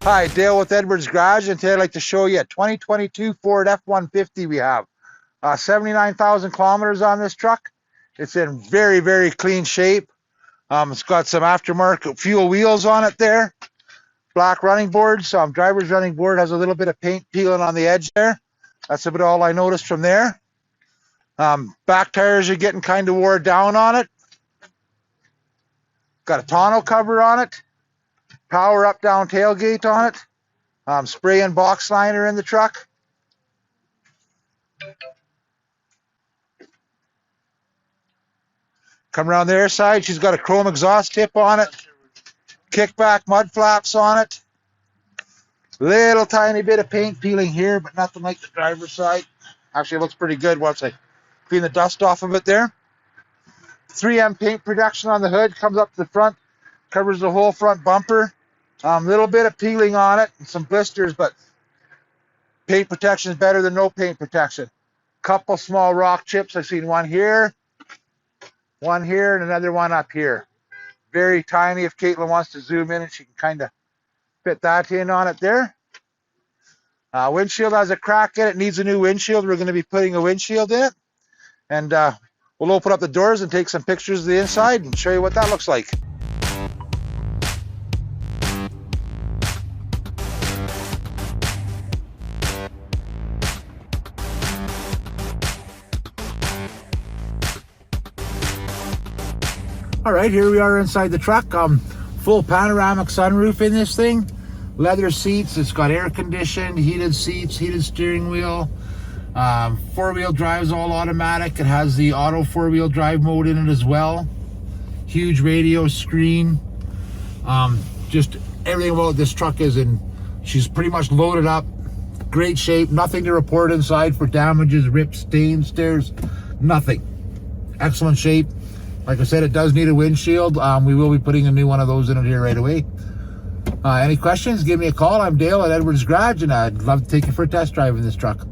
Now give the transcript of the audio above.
Hi, Dale with Edwards Garage, and today I'd like to show you a 2022 Ford F-150 we have. 79,000 kilometers on this truck. It's in very, very clean shape. It's got some aftermarket fuel wheels on it there. Black running boards. Driver's running board has a little bit of paint peeling on the edge there. That's about all I noticed from there. Back tires are getting kind of wore down on it. Got a tonneau cover on it. Power up down tailgate on it. Spray and box liner in the truck. Come around the air side, she's got a chrome exhaust tip on it. Kickback mud flaps on it. Little tiny bit of paint peeling here, but nothing like the driver's side. Actually, it looks pretty good once I clean the dust off of it there. 3M paint protection on the hood, comes up to the front, covers the whole front bumper. Little bit of peeling on it and some blisters, but paint protection is better than no paint protection. Couple small rock chips. I've seen one here, and another one up here. Very tiny. If Caitlin wants to zoom in, and she can kind of fit that in on it there. Windshield has a crack in it. Needs a new windshield. We're going to be putting a windshield in it, and we'll open up the doors and take some pictures of the inside and show you what that looks like. All right, here we are inside the truck. Full panoramic sunroof in this thing. Leather seats. It's got air conditioned, heated seats, heated steering wheel. Four-wheel drive's all automatic. It has the auto four-wheel drive mode in it as well. Huge radio screen. Just everything about this truck is in. She's pretty much loaded up. Great shape. Nothing to report inside for damages, rips, stains, tears. Nothing. Excellent shape. Like I said, it does need a windshield. We will be putting a new one of those in it here right away. Any questions, give me a call. I'm Dale at Edwards Garage, and I'd love to take you for a test drive in this truck.